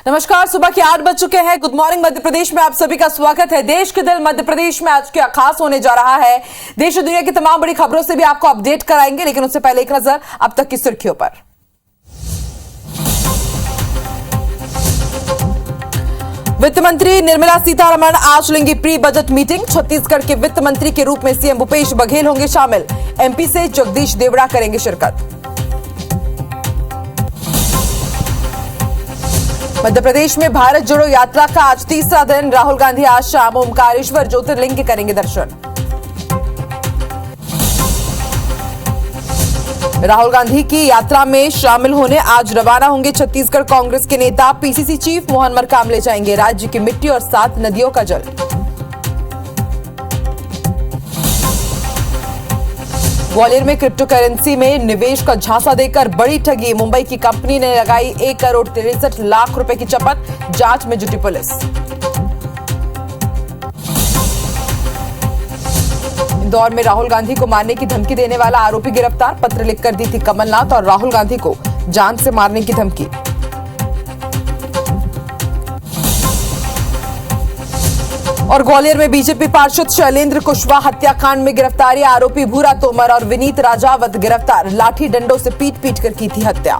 नमस्कार, सुबह के 8 बज चुके हैं। गुड मॉर्निंग मध्य प्रदेश में आप सभी का स्वागत है। देश के दिल मध्य प्रदेश में आज क्या खास होने जा रहा है, देश और दुनिया की तमाम बड़ी खबरों से भी आपको अपडेट कराएंगे, लेकिन उससे पहले एक नजर अब तक की सुर्खियों पर। वित्त मंत्री निर्मला सीतारमण आज लेंगी प्री बजट मीटिंग। छत्तीसगढ़ के वित्त मंत्री के रूप में सीएम भूपेश बघेल होंगे शामिल। एमपी से जगदीश देवड़ा करेंगे शिरकत। मध्य प्रदेश में भारत जोड़ो यात्रा का आज तीसरा दिन। राहुल गांधी आज शाम ओमकारेश्वर ज्योतिर्लिंग के करेंगे दर्शन। राहुल गांधी की यात्रा में शामिल होने आज रवाना होंगे छत्तीसगढ़ कांग्रेस के नेता। पीसीसी चीफ मोहन मरकाम ले जाएंगे राज्य की मिट्टी और 7 नदियों का जल। ग्वालियर में क्रिप्टो करेंसी में निवेश का झांसा देकर बड़ी ठगी। मुंबई की कंपनी ने लगाई 1 करोड़ 63 लाख रुपए की चपत। जांच में जुटी पुलिस। इंदौर में राहुल गांधी को मारने की धमकी देने वाला आरोपी गिरफ्तार। पत्र लिखकर दी थी कमलनाथ और राहुल गांधी को जान से मारने की धमकी। और ग्वालियर में बीजेपी पार्षद शैलेंद्र कुशवाहा हत्याकांड में गिरफ्तारी। आरोपी भूरा तोमर और विनीत राजावत गिरफ्तार। लाठी डंडों से पीट पीट कर की थी हत्या।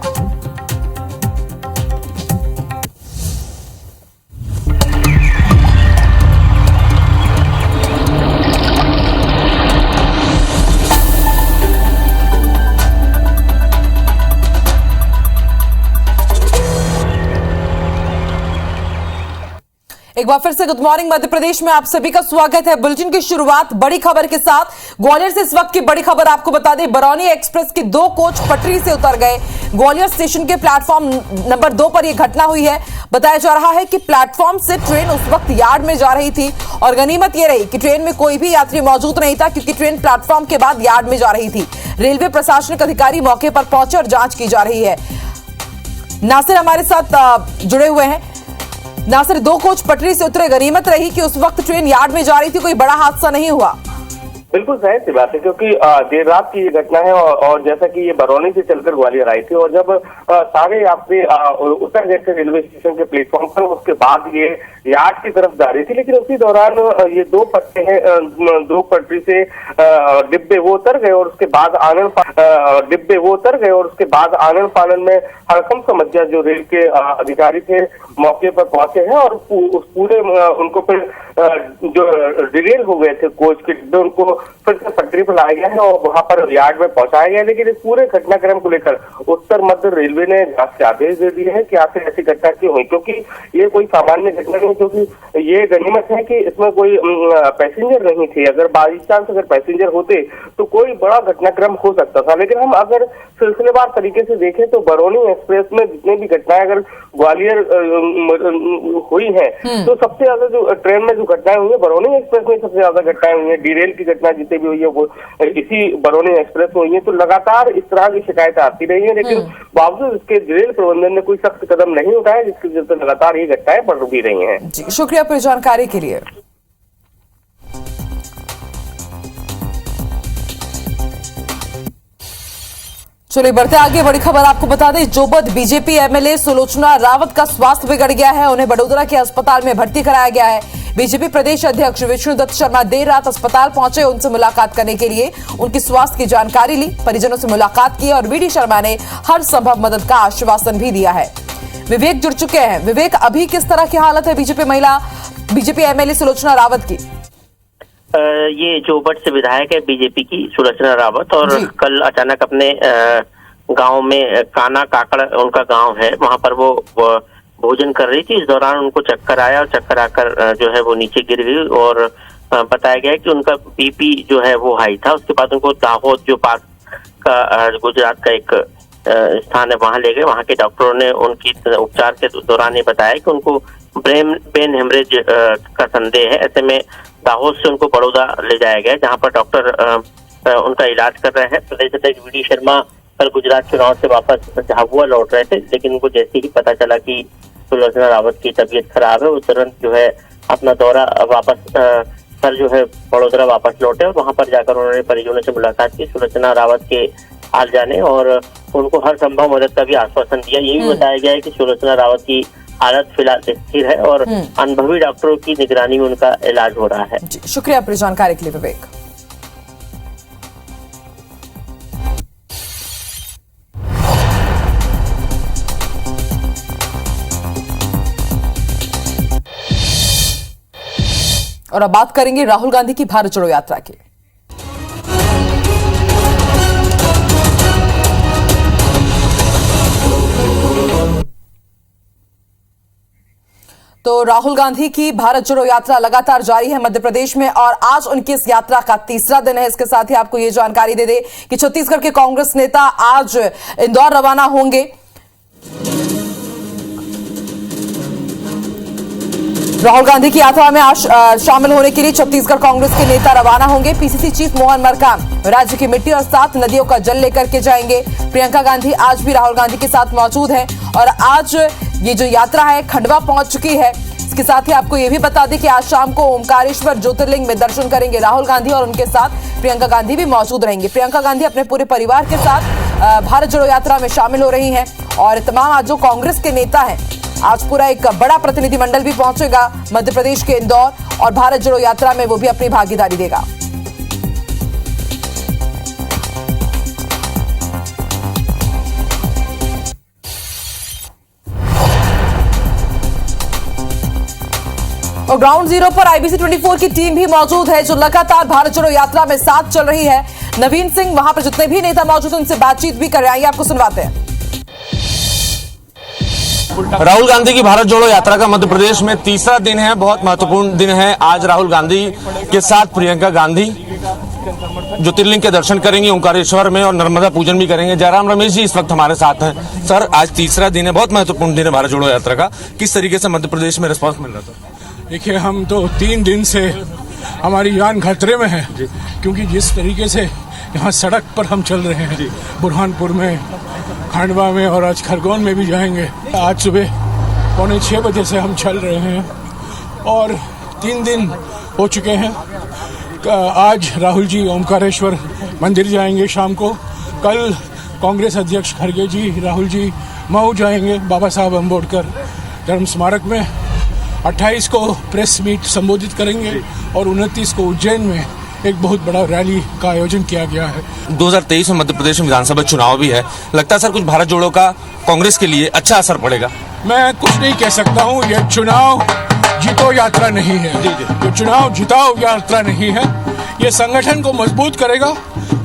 एक बार फिर से गुड मॉर्निंग मध्य प्रदेश में आप सभी का स्वागत है। बुलेटिन की शुरुआत बड़ी खबर के साथ। ग्वालियर से इस वक्त की बड़ी खबर आपको बता दें, बरौनी एक्सप्रेस के 2 कोच पटरी से उतर गए। ग्वालियर स्टेशन के प्लेटफॉर्म नंबर 2 पर यह घटना हुई है। बताया जा रहा है कि प्लेटफॉर्म से ट्रेन उस वक्त यार्ड में जा रही थी और गनीमत यह रही कि ट्रेन में कोई भी यात्री मौजूद नहीं था, क्योंकि ट्रेन प्लेटफॉर्म के बाद यार्ड में जा रही थी। रेलवे प्रशासनिक अधिकारी मौके पर पहुंचे और जांच की जा रही है। नासिर हमारे साथ जुड़े हुए हैं। नासिर, 2 कोच पटरी से उतरे, गनीमत रही कि उस वक्त ट्रेन यार्ड में जा रही थी, कोई बड़ा हादसा नहीं हुआ। बिल्कुल सही सी बात है, क्योंकि देर रात की ये घटना है और जैसा कि ये बरौनी से चलकर ग्वालियर आई थी और जब सारे यात्री उतर गए थे रेलवे स्टेशन के प्लेटफॉर्म पर, उसके बाद ये यार्ड की तरफ जा रही थी। लेकिन उसी दौरान ये 2 पट्टे हैं, 2 पटरी से डिब्बे वो उतर गए और उसके बाद आनन फानन में हड़कंप सा मच गया। जो रेल के अधिकारी थे मौके पर पहुंचे हैं और उस पूरे उनको फिर जो डिरेल हो गए थे कोच के डिब्बे, उनको फिर से पटरी पर लाया गया है और वहां पर यार्ड में पहुंचाया गया है। लेकिन इस पूरे घटनाक्रम को लेकर उत्तर मध्य रेलवे ने जांच के आदेश दे दिए हैं कि आखिर ऐसी घटना क्यों हुई, क्योंकि ये कोई सामान्य घटना नहीं, क्योंकि ये गनीमत है कि इसमें कोई पैसेंजर नहीं थे। अगर बाई चांस अगर पैसेंजर होते तो कोई बड़ा घटनाक्रम हो सकता था। लेकिन हम अगर सिलसिलेवार तरीके से देखें तो बरौनी एक्सप्रेस में जितने भी घटनाएं अगर ग्वालियर हुई है तो सबसे ज्यादा जो ट्रेन में जो घटनाएं हुई है बरौनी एक्सप्रेस में सबसे ज्यादा घटनाएं हुई है। डीरेल की घटना जितनी भी हुई है वो इसी बरौनी एक्सप्रेस में हुई है। तो लगातार इस तरह की शिकायतें आती रही है, लेकिन बावजूद इसके रेल प्रबंधन ने कोई सख्त कदम नहीं उठाया, जिसकी वजह से लगातार ये घटनाएं बढ़ भी रही हैं। जी, शुक्रिया पूरी जानकारी के लिए। चलिए बढ़ते आगे, बड़ी खबर आपको बता दें, जोबद बीजेपी एमएलए सुलोचना रावत का स्वास्थ्य बिगड़ गया है। उन्हें बड़ोदरा के अस्पताल में भर्ती कराया गया है। बीजेपी प्रदेश अध्यक्ष विष्णुदत्त शर्मा देर रात अस्पताल पहुंचे उनसे मुलाकात करने के लिए। उनकी स्वास्थ्य की जानकारी ली, परिजनों से मुलाकात की और वीडी शर्मा ने हर संभव मदद का आश्वासन भी दिया है। विवेक जुड़ चुके हैं। विवेक, अभी किस तरह की हालत है बीजेपी एमएलए सुलोचना रावत की? ये जोबट से विधायक है बीजेपी की सुलोचना रावत, और कल अचानक अपने गांव में काना काकड़ उनका गांव है, वहां पर वो भोजन कर रही थी। इस दौरान उनको चक्कर आया और चक्कर आकर जो है वो नीचे गिर गई और बताया गया कि उनका बीपी जो है वो हाई था। उसके बाद उनको दाहोद जो पास का गुजरात का एक स्थान है वहां ले गए। वहां के डॉक्टरों ने उनकी उपचार के दौरान ये बताया कि उनको ब्रेन हेमरेज का संदेह है। ऐसे में दाहोद से उनको बड़ौदा ले जाया गया, जहां पर डॉक्टर उनका इलाज कर रहे हैं। प्रदेश अध्यक्ष वीडी शर्मा कल गुजरात चुनाव से वापस झाबुआ लौट रहे थे, लेकिन उनको जैसे ही पता चला कि सुलोचना रावत की तबीयत खराब है, वो तुरंत जो है अपना दौरा वापस कर जो है बड़ोदरा वापस लौटे और वहां पर जाकर उन्होंने परिजनों से मुलाकात की। सुलोचना रावत के हाल जाने और उनको हर संभव मदद का भी आश्वासन दिया। ये भी बताया गया है कि सुलोचना रावत की हालत फिलहाल स्थिर है और अनुभवी डॉक्टरों की निगरानी में उनका इलाज हो रहा है। जी, शुक्रिया आपकी जानकारी के लिए विवेक। और अब बात करेंगे राहुल गांधी की भारत जोड़ो यात्रा की। तो राहुल गांधी की भारत जोड़ो यात्रा लगातार जारी है मध्य प्रदेश में और आज उनकी इस यात्रा का तीसरा दिन है। इसके साथ ही आपको ये जानकारी दे दे कि छत्तीसगढ़ के कांग्रेस नेता आज इंदौर रवाना होंगे। राहुल गांधी की यात्रा में आज शामिल होने के लिए छत्तीसगढ़ कांग्रेस के नेता रवाना होंगे। पीसीसी चीफ मोहन मरकाम राज्य की मिट्टी और 7 नदियों का जल लेकर के जाएंगे। प्रियंका गांधी आज भी राहुल गांधी के साथ मौजूद हैं और आज ये जो यात्रा है खंडवा पहुंच चुकी है। इसके साथ ही आपको ये भी बता दें कि आज शाम को ओमकारेश्वर ज्योतिर्लिंग में दर्शन करेंगे राहुल गांधी और उनके साथ प्रियंका गांधी भी मौजूद रहेंगे। प्रियंका गांधी अपने पूरे परिवार के साथ भारत जोड़ो यात्रा में शामिल हो रही हैं और तमाम आज जो कांग्रेस के नेता हैं, आज पूरा एक बड़ा प्रतिनिधिमंडल भी पहुंचेगा मध्य प्रदेश के इंदौर और भारत जोड़ो यात्रा में वो भी अपनी भागीदारी देगा। और ग्राउंड जीरो पर आईबीसी 24 की टीम भी मौजूद है जो लगातार भारत जोड़ो यात्रा में साथ चल रही है। नवीन सिंह वहां पर जितने भी नेता मौजूद हैं उनसे बातचीत भी कर रहे हैं, आपको सुनवाते हैं। राहुल गांधी की भारत जोड़ो यात्रा का मध्य प्रदेश में तीसरा दिन है, बहुत महत्वपूर्ण दिन है। आज राहुल गांधी के साथ प्रियंका गांधी ज्योतिर्लिंग के दर्शन करेंगे ओंकारेश्वर में और नर्मदा पूजन भी करेंगे। जयराम रमेश जी इस वक्त हमारे साथ हैं। सर, आज तीसरा दिन है, बहुत महत्वपूर्ण दिन है भारत जोड़ो यात्रा का। किस तरीके से मध्य प्रदेश में रिस्पॉन्स मिल रहा था? देखिए, हम तो 3 दिन से हमारी जान खतरे में है क्योंकि जिस तरीके से यहाँ सड़क पर हम चल रहे हैं, बुरहानपुर में, खंडवा में और आज खरगोन में भी जाएंगे। आज सुबह 5:45 बजे से हम चल रहे हैं और 3 दिन हो चुके हैं। आज राहुल जी ओमकारेश्वर मंदिर जाएंगे शाम को। कल कांग्रेस अध्यक्ष खड़गे जी, राहुल जी मऊ जाएंगे बाबा साहब अम्बेडकर जन्म स्मारक में। 28 को प्रेस मीट संबोधित करेंगे और 29 को उज्जैन में एक बहुत बड़ा रैली का आयोजन किया गया है। 2023 में मध्य प्रदेश में विधानसभा चुनाव भी है, लगता है सर कुछ भारत जोड़ो का कांग्रेस के लिए अच्छा असर पड़ेगा? मैं कुछ नहीं कह सकता हूँ। यह चुनाव जीतो यात्रा नहीं है, ये चुनाव जिताओ यात्रा नहीं है। ये संगठन को मजबूत करेगा।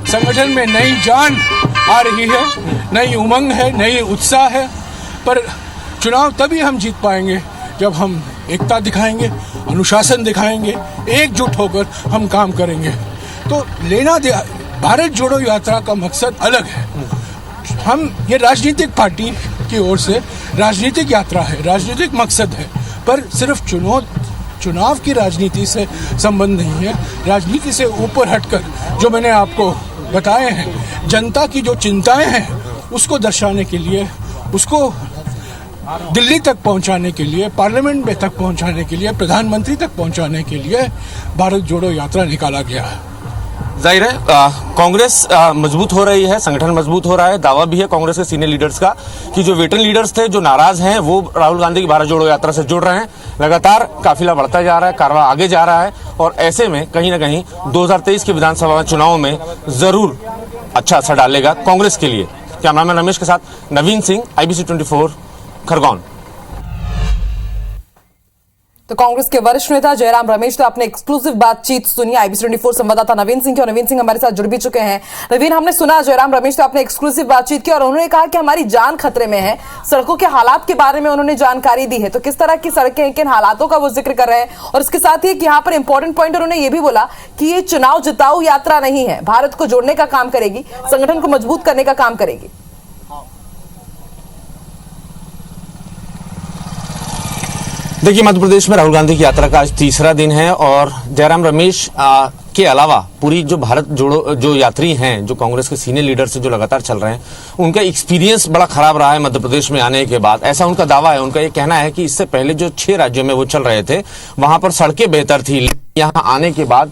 संगठन में नई जान आ रही है, नई उमंग है, नई उत्साह है। पर चुनाव तभी हम जीत पाएंगे जब हम एकता दिखाएंगे, अनुशासन दिखाएंगे, एकजुट होकर हम काम करेंगे। तो भारत जोड़ो यात्रा का मकसद अलग है। हम ये राजनीतिक पार्टी की ओर से राजनीतिक यात्रा है, राजनीतिक मकसद है, पर सिर्फ चुनाव की राजनीति से संबंध नहीं है। राजनीति से ऊपर हटकर जो मैंने आपको बताए हैं, जनता की जो चिंताएं हैं उसको दर्शाने के लिए, उसको दिल्ली तक पहुंचाने के लिए, पार्लियामेंट में तक पहुंचाने के लिए, प्रधानमंत्री तक पहुंचाने के लिए भारत जोड़ो यात्रा निकाला गया है। जाहिर है कांग्रेस मजबूत हो रही है, संगठन मजबूत हो रहा है। दावा भी है कांग्रेस के सीनियर लीडर्स का कि जो वेटरन लीडर्स थे, जो नाराज हैं, वो राहुल गांधी की भारत जोड़ो यात्रा से जुड़ रहे हैं। लगातार काफिला बढ़ता जा रहा है, कारवां आगे जा रहा है और ऐसे में कहीं ना कहीं 2023 के विधानसभा चुनाव में जरूर अच्छा असर डालेगा कांग्रेस के लिए। कैमरामैन रमेश के साथ नवीन सिंह, आईबीसी 24 खरगोन। तो कांग्रेस के वरिष्ठ नेता जयराम रमेश ने अपने एक्सक्लूसिव बातचीत सुनी आईबीसी 24 संवाददाता नवीन सिंह की और नवीन सिंह हमारे साथ जुड़ भी चुके हैं। नवीन, हमने सुना जयराम रमेश ने अपने एक्सक्लूसिव बातचीत की और उन्होंने कहा कि हमारी जान खतरे में है। सड़कों के हालात के बारे में उन्होंने जानकारी दी है। तो किस तरह की सड़कें हैं, किन हालातों का वो जिक्र कर रहे हैं और इसके साथ ही यहाँ पर इंपॉर्टेंट पॉइंट उन्होंने ये भी बोला कि ये चुनाव जिताऊ यात्रा नहीं है, भारत को जोड़ने का काम करेगी, संगठन को मजबूत करने का काम करेगी। देखिए, मध्य प्रदेश में राहुल गांधी की यात्रा का आज तीसरा दिन है और जयराम रमेश के अलावा पूरी जो भारत जोड़ो जो यात्री हैं, जो कांग्रेस के सीनियर लीडर से जो लगातार चल रहे हैं, उनका एक्सपीरियंस बड़ा खराब रहा है मध्य प्रदेश में आने के बाद। ऐसा उनका दावा है। उनका ये कहना है कि इससे पहले जो 6 राज्यों में वो चल रहे थे वहां पर सड़कें बेहतर थी, यहाँ आने के बाद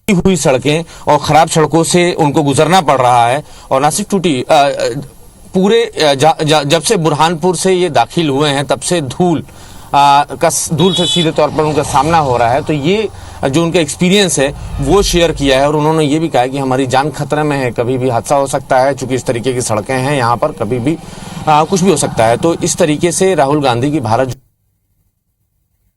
टूटी हुई सड़कें और खराब सड़कों से उनको गुजरना पड़ रहा है। और ना सिर्फ टूटी, पूरे जब से बुरहानपुर से ये दाखिल हुए हैं तब से धूल का दूर से सीधे तौर पर उनका सामना हो रहा है। तो ये जो उनका एक्सपीरियंस है वो शेयर किया है और उन्होंने ये भी कहा है कि हमारी जान खतरे में है, कभी भी हादसा हो सकता है, चूंकि इस तरीके की सड़कें हैं यहाँ पर, कभी भी कुछ भी हो सकता है। तो इस तरीके से राहुल गांधी की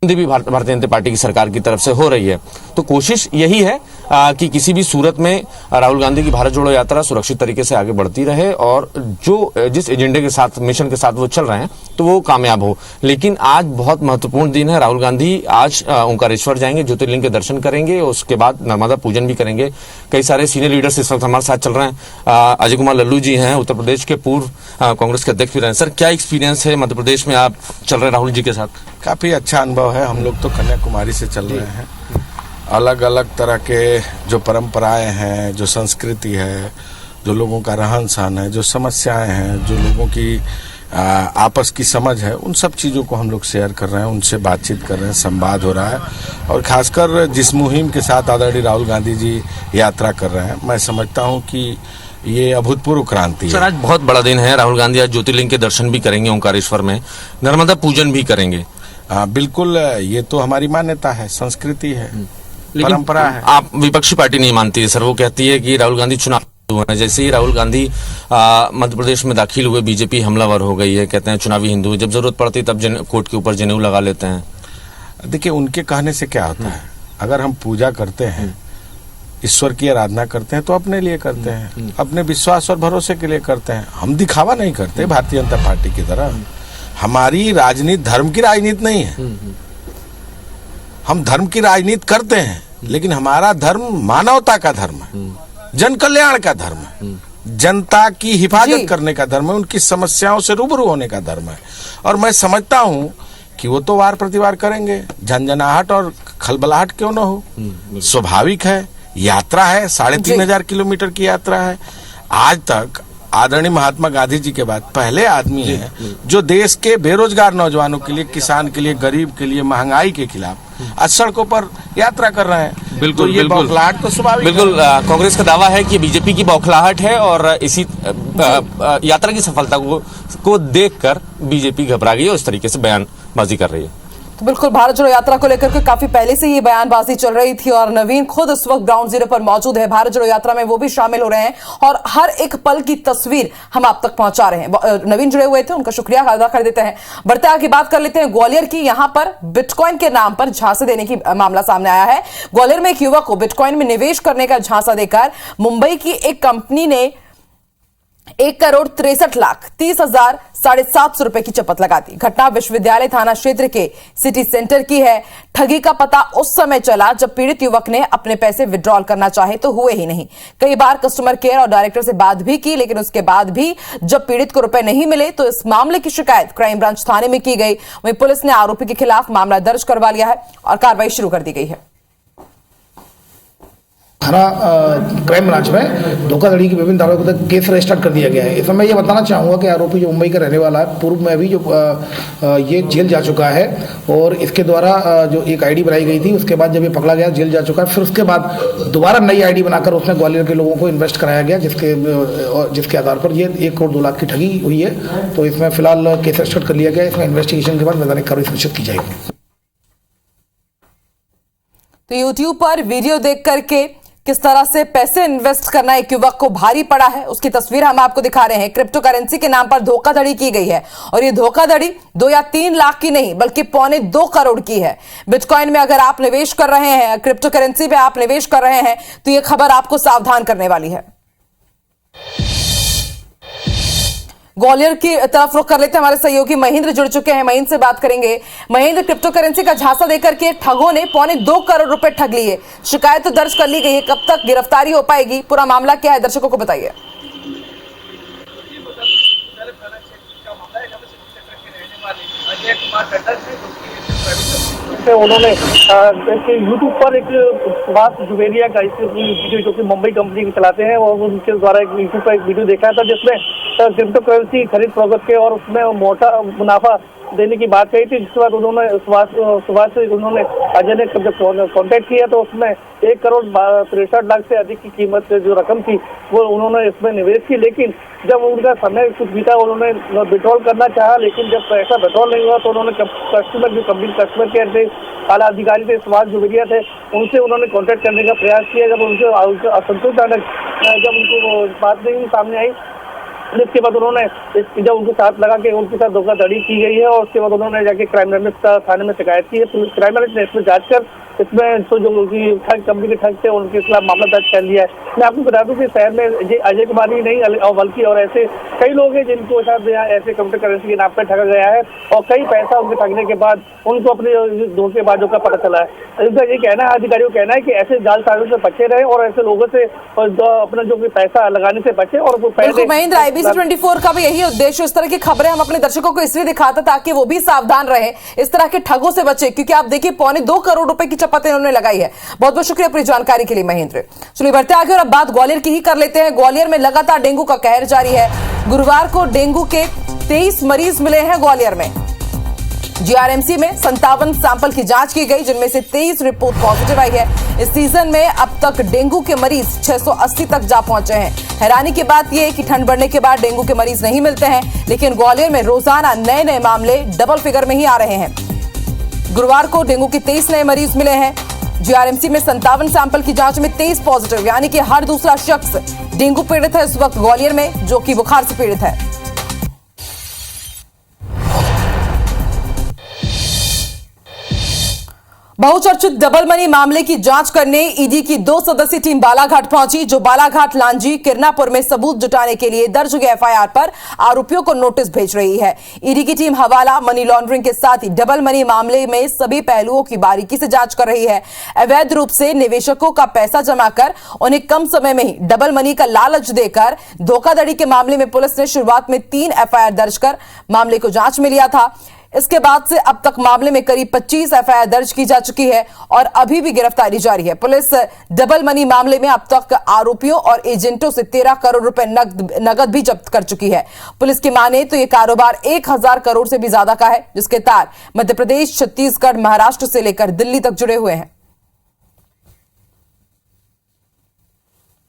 भी भारतीय जनता पार्टी की सरकार की तरफ से हो रही है। तो कोशिश यही है कि किसी भी सूरत में राहुल गांधी की भारत जोड़ो यात्रा सुरक्षित तरीके से आगे बढ़ती रहे और जिस एजेंडे के साथ, मिशन के साथ वो चल रहे हैं तो वो कामयाब हो। लेकिन आज बहुत महत्वपूर्ण दिन है। राहुल गांधी आज ओंकारेश्वर जाएंगे, ज्योतिर्लिंग के दर्शन करेंगे, उसके बाद नर्मदा पूजन भी करेंगे। कई सारे सीनियर लीडर्स इस वक्त हमारे साथ चल रहे हैं। अजय कुमार लल्लू जी हैं, उत्तर प्रदेश के पूर्व कांग्रेस के अध्यक्ष भी रहे हैं। सर, क्या एक्सपीरियंस है मध्य प्रदेश में, आप चल रहे हैं राहुल जी के साथ? काफ़ी अच्छा अनुभव है। हम लोग तो कन्याकुमारी से चल रहे हैं। अलग अलग तरह के जो परंपराएं हैं, जो संस्कृति है, जो लोगों का रहन सहन है, जो समस्याएं हैं, जो लोगों की आपस की समझ है, उन सब चीज़ों को हम लोग शेयर कर रहे हैं, उनसे बातचीत कर रहे हैं, संवाद हो रहा है। और खासकर जिस मुहिम के साथ आदरणीय राहुल गांधी जी यात्रा कर रहे हैं, मैं समझता हूँ कि ये अभूतपूर्व क्रांति है। सर, आज बहुत बड़ा दिन है। राहुल गांधी आज ज्योतिर्लिंग के दर्शन भी करेंगे ओंकारेश्वर में, नर्मदा पूजन भी करेंगे। बिल्कुल, ये तो हमारी मान्यता है, संस्कृति है, परंपरा है। आप विपक्षी पार्टी नहीं मानती है सर, वो कहती है कि राहुल गांधी चुनाव हिंदू है। जैसे ही राहुल गांधी मध्य प्रदेश में दाखिल हुए, बीजेपी हमलावर हो गई है, कहते हैं चुनावी हिंदू, जब जरूरत पड़ती तब कोर्ट के ऊपर जनेऊ लगा लेते हैं। देखिए, उनके कहने से क्या होता है? अगर हम पूजा करते हैं, ईश्वर की आराधना करते हैं, तो अपने लिए करते हैं, अपने विश्वास और भरोसे के लिए करते हैं। हम दिखावा नहीं करते भारतीय जनता पार्टी की तरह। हमारी राजनीति धर्म की राजनीति नहीं है। हम धर्म की राजनीति करते हैं, लेकिन हमारा धर्म मानवता का धर्म है, जन कल्याण का धर्म है, जनता की हिफाजत करने का धर्म है, उनकी समस्याओं से रूबरू होने का धर्म है। और मैं समझता हूं कि वो तो वार प्रतिवार करेंगे, झंझनाहट और खलबलाहट क्यों न हो, स्वाभाविक है। यात्रा है, 3,500 किलोमीटर की यात्रा है। आज तक आदरणीय महात्मा गांधी जी के बाद पहले आदमी है जो देश के बेरोजगार नौजवानों के लिए, किसान के लिए, गरीब के लिए, महंगाई के खिलाफ आज सड़कों पर यात्रा कर रहे हैं। बिल्कुल, तो ये बौखलाहट तो स्वाभाविक बिल्कुल। कांग्रेस का दावा है कि बीजेपी की बौखलाहट है और इसी यात्रा की सफलता को देखकर बीजेपी घबरा गई और इस तरीके से बयानबाजी कर रही है। तो बिल्कुल, भारत जोड़ो यात्रा को लेकर के काफी पहले से ये बयानबाजी चल रही थी और नवीन खुद इस वक्त ग्राउंड जीरो पर मौजूद है। भारत जोड़ो यात्रा में वो भी शामिल हो रहे हैं और हर एक पल की तस्वीर हम आप तक पहुंचा रहे हैं। नवीन जुड़े हुए थे, उनका शुक्रिया अदा कर देते हैं। बढ़ते आगे बात कर लेते हैं ग्वालियर की। यहां पर बिटकॉइन के नाम पर झांसे देने की मामला सामने आया है। ग्वालियर में एक युवक को बिटकॉइन में निवेश करने का झांसा देकर मुंबई की एक कंपनी ने 1,63,30,000 750 रुपए की चपत लगा दी। घटना विश्वविद्यालय थाना क्षेत्र के सिटी सेंटर की है। ठगी का पता उस समय चला जब पीड़ित युवक ने अपने पैसे विड्रॉल करना चाहे तो हुए ही नहीं। कई बार कस्टमर केयर और डायरेक्टर से बात भी की, लेकिन उसके बाद भी जब पीड़ित को रुपए नहीं मिले तो इस मामले की शिकायत क्राइम ब्रांच थाने में की गई। वहीं पुलिस ने आरोपी के खिलाफ मामला दर्ज करवा लिया है और कार्रवाई शुरू कर दी गई है। थाना क्राइम ब्रांच में धोखाधड़ी की विभिन्न धाराओं तक केस रजिस्टर्ड कर दिया गया है। इसमें मैं ये बताना चाहूँगा कि आरोपी जो मुंबई का रहने वाला है, पूर्व में अभी जो ये जेल जा चुका है और इसके द्वारा जो एक आईडी बनाई गई थी, उसके बाद जब ये पकड़ा गया जेल जा चुका है। फिर उसके बाद दोबारा नई आईडी बनाकर उसने ग्वालियर के लोगों को इन्वेस्ट कराया गया, जिसके आधार पर ये 1 करोड़ 2 लाख की ठगी हुई है। तो इसमें फिलहाल केस रजिस्टर्ड कर लिया गया। इसमें इन्वेस्टिगेशन के बाद वैधानिक कार्रवाई सुनिश्चित की जाएगी। तो यूट्यूब पर वीडियो देख करके किस तरह से पैसे इन्वेस्ट करना एक युवक को भारी पड़ा है, उसकी तस्वीर हम आपको दिखा रहे हैं। क्रिप्टो करेंसी के नाम पर धोखाधड़ी की गई है और ये धोखाधड़ी 2 या 3 लाख की नहीं बल्कि 1.25 करोड़ की है। बिटकॉइन में अगर आप निवेश कर रहे हैं, क्रिप्टो करेंसी में आप निवेश कर रहे हैं, तो ये खबर आपको सावधान करने वाली है। ग्वालियर की तरफ रुख कर लेते हैं। हमारे सहयोगी महेंद्र जुड़ चुके हैं, महेंद्र से बात करेंगे। महेंद्र, क्रिप्टो करेंसी का झांसा देकर के ठगों ने 2.25 करोड़ रुपए ठग लिए। शिकायत तो दर्ज कर ली गई है, कब तक गिरफ्तारी हो पाएगी? पूरा मामला क्या है, दर्शकों को बताइए। उन्होंने यूट्यूब पर एक सुभाष जुवेरिया का वीडियो जो कि मुंबई कंपनी के चलाते हैं और उनके द्वारा एक यूट्यूब पर एक वीडियो देखा था जिसमें क्रिप्टो करेंसी खरीद फरोख्त के और उसमें मोटा मुनाफा देने की बात कही थी, जिसके बाद उन्होंने सुभाष से उन्होंने अजय ने जब कॉन्टेक्ट किया तो उसमें 1 करोड़ 63 लाख से अधिक की कीमत जो रकम थी वो उन्होंने इसमें निवेश की। लेकिन जब उनका समय कुछ बीता उन्होंने विड्रॉल करना चाहा, लेकिन जब पैसा विड्रॉल नहीं हुआ तो उन्होंने कस्टमर जो कंपनी कस्टमर केयर थे, आला अधिकारी थे, सुभाष जुबेरिया थे, उनसे उन्होंने कॉन्टेक्ट करने का प्रयास किया। जब उनसे असंतोषजनक जब उनको बात नहीं सामने आई, इसके बाद उन्होंने जब उनके साथ लगा कि उनके साथ धोखाधड़ी की गई है और उसके बाद उन्होंने जाके क्राइम ब्रांच थाने में शिकायत की है। पुलिस क्राइम ब्रांच ने इसमें जांच कर इसमें तो जो ठग कंपनी के ठग थे उनके खिलाफ मामला दर्ज कर लिया है। मैं आपको बता दूं कि शहर में अजय कुमार ही नहीं बल्कि और ऐसे कई लोग हैं जिनको शायद यहाँ ऐसे कंप्यूटर करेंसी के नाम पर ठगा गया है और कई पैसा उनके ठगने के बाद उनको अपने धोखेबाजों का पता चला है। इनका ये कहना है, अधिकारियों का कहना है कि ऐसे जालसाजों से बचे रहे और ऐसे लोगों से अपना जो पैसा लगाने से बचे। और वो पहले महेंद्र, IBC 24 का भी यही उद्देश्य, इस तरह की खबरें हम अपने दर्शकों को इसलिए दिखाते ताकि वो भी सावधान रहे, इस तरह के ठगों से बचे, क्योंकि आप देखिए 2.25 करोड़ रुपए की चपाते उन्होंने लगाई है। बहुत बहुत शुक्रिया पूरी जानकारी के लिए महेंद्र। चलिए बढ़ते आगे और अब बात ग्वालियर की ही कर लेते हैं। ग्वालियर में लगातार डेंगू का कहर जारी है। गुरुवार को डेंगू के 23 मरीज मिले हैं ग्वालियर में। GRMC में 57 सैंपल की जांच की गई, जिनमें से 23 रिपोर्ट पॉजिटिव आई है। इस सीजन में अब तक डेंगू के मरीज 680 तक जा पहुंचे हैं। हैरानी की बात यह है कि ठंड बढ़ने के बाद डेंगू के मरीज नहीं मिलते हैं, लेकिन ग्वालियर में रोजाना नए नए मामले डबल फिगर में ही आ रहे हैं। गुरुवार को डेंगू के 23 नए मरीज मिले हैं। GRMC में 57 सैंपल की जांच में 23 पॉजिटिव, यानी कि हर दूसरा शख्स डेंगू पीड़ित है इस वक्त ग्वालियर में, जो कि बुखार से पीड़ित है। बहुचर्चित डबल मनी मामले की जांच करने ईडी की 2 सदस्यीय टीम बालाघाट पहुंची, जो बालाघाट, लांजी, किरनापुर में सबूत जुटाने के लिए दर्ज हुए FIR पर आरोपियों को नोटिस भेज रही है। ईडी की टीम हवाला, मनी लॉन्ड्रिंग के साथ ही डबल मनी मामले में सभी पहलुओं की बारीकी से जांच कर रही है। अवैध रूप से निवेशकों का पैसा जमा कर उन्हें कम समय में ही डबल मनी का लालच देकर धोखाधड़ी के मामले में पुलिस ने शुरुआत में 3 FIR दर्ज कर मामले को जांच में लिया था। इसके बाद से अब तक मामले में करीब 25 FIR दर्ज की जा चुकी है और अभी भी गिरफ्तारी जारी है। पुलिस डबल मनी मामले में अब तक आरोपियों और एजेंटों से 13 करोड़ रुपए नगद भी जब्त कर चुकी है। पुलिस की माने तो यह कारोबार 1000 करोड़ से भी ज्यादा का है, जिसके तार मध्य प्रदेश, छत्तीसगढ़, महाराष्ट्र से लेकर दिल्ली तक जुड़े हुए हैं।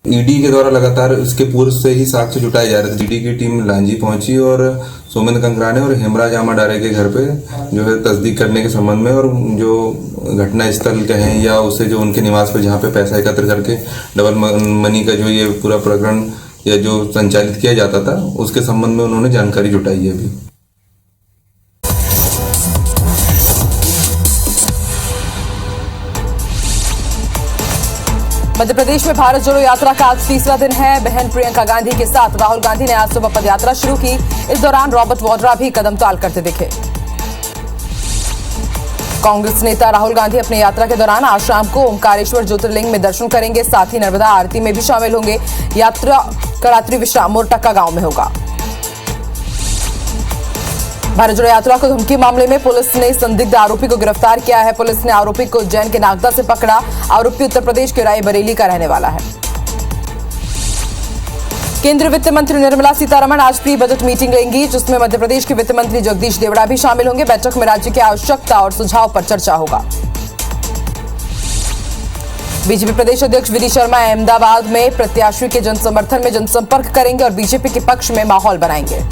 ईडी के द्वारा लगातार इसके पूर्व से ही साक्ष्य जुटाए जा रहे थे। ईडी की टीम लांजी पहुंची और सोमेन कंकराने और हेमराज आमाडारे के घर पे जो है तस्दीक करने के संबंध में, और जो घटना स्थल कहें या उसे जो उनके निवास पे जहां पे पैसा एकत्र करके डबल मनी का जो ये पूरा प्रकरण या जो संचालित किया जाता था उसके संबंध में उन्होंने जानकारी जुटाई है। अभी मध्य प्रदेश में भारत जोड़ो यात्रा का आज तीसरा दिन है। बहन प्रियंका गांधी के साथ राहुल गांधी ने आज सुबह पदयात्रा शुरू की। इस दौरान रॉबर्ट वाड्रा भी कदम ताल करते दिखे। कांग्रेस नेता राहुल गांधी अपनी यात्रा के दौरान आज शाम को ओंकारेश्वर ज्योतिर्लिंग में दर्शन करेंगे, साथ ही नर्मदा आरती में भी शामिल होंगे। यात्रा का रात्रि विश्राम मोरटक्का गांव में होगा। भारत जोड़ो यात्रा को धमकी मामले में पुलिस ने संदिग्ध आरोपी को गिरफ्तार किया है। पुलिस ने आरोपी को उज्जैन के नागदा से पकड़ा। आरोपी उत्तर प्रदेश के रायबरेली का रहने वाला है। केंद्रीय वित्त मंत्री निर्मला सीतारमण आज प्री बजट मीटिंग लेंगी, जिसमें मध्य प्रदेश के वित्त मंत्री जगदीश देवड़ा भी शामिल होंगे। बैठक में राज्य की आवश्यकता और सुझाव पर चर्चा होगा। बीजेपी प्रदेश अध्यक्ष वी डी शर्मा अहमदाबाद में प्रत्याशी के जनसमर्थन में जनसंपर्क करेंगे और बीजेपी के पक्ष में माहौल बनाएंगे।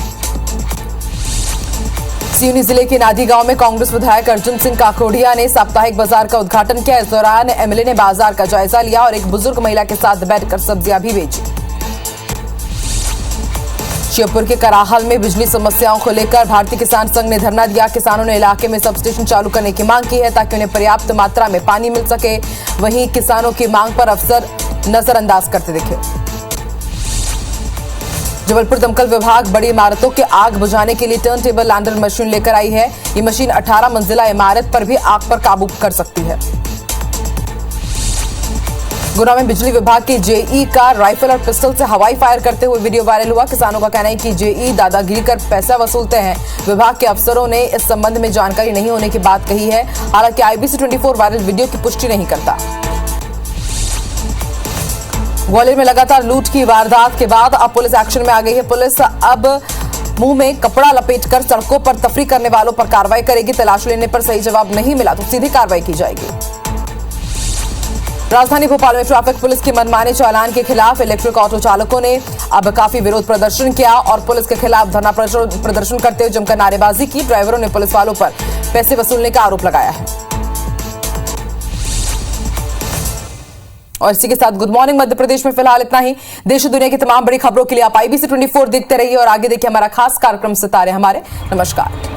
सिवनी जिले के नादी गांव में कांग्रेस विधायक अर्जुन सिंह काकोडिया ने साप्ताहिक बाजार का उद्घाटन किया। इस दौरान एमएलए ने बाजार का जायजा लिया और एक बुजुर्ग महिला के साथ बैठकर सब्जियां भी बेची। श्योपुर के कराहल में बिजली समस्याओं को लेकर भारतीय किसान संघ ने धरना दिया। किसानों ने इलाके में सब स्टेशन चालू करने की मांग की है ताकि उन्हें पर्याप्त मात्रा में पानी मिल सके। वहीं किसानों की मांग पर अफसर नजरअंदाज करते दिखे। जबलपुर दमकल विभाग बड़ी इमारतों के आग बुझाने के लिए टर्न टेबल लैंडर मशीन लेकर आई है। ये मशीन 18 मंजिला इमारत पर भी आग पर काबू कर सकती है। गुना में बिजली विभाग के जेई का राइफल और पिस्टल से हवाई फायर करते हुए वीडियो वायरल हुआ। किसानों का कहना है कि जेई दादागिरी कर पैसा वसूलते हैं। विभाग के अफसरों ने इस संबंध में जानकारी नहीं होने की बात कही है। हालांकि IBC 24 वायरल वीडियो की पुष्टि नहीं करता। ग्वालियर में लगातार लूट की वारदात के बाद अब पुलिस एक्शन में आ गई है। पुलिस अब मुंह में कपड़ा लपेटकर सड़कों पर तफरी करने वालों पर कार्रवाई करेगी। तलाश लेने पर सही जवाब नहीं मिला तो सीधी कार्रवाई की जाएगी। राजधानी भोपाल में ट्रैफिक पुलिस की मनमाने चालान के खिलाफ इलेक्ट्रिक ऑटो चालकों ने अब काफी विरोध प्रदर्शन किया और पुलिस के खिलाफ धरना प्रदर्शन करते हुए जमकर नारेबाजी की। ड्राइवरों ने पुलिस वालों पर पैसे वसूलने का आरोप लगाया है। और इसी के साथ गुड मॉर्निंग मध्य प्रदेश में फिलहाल इतना ही। देश और दुनिया की तमाम बड़ी खबरों के लिए आप IBC 24 देखते रहिए और आगे देखिए हमारा खास कार्यक्रम सितारे हमारे। नमस्कार।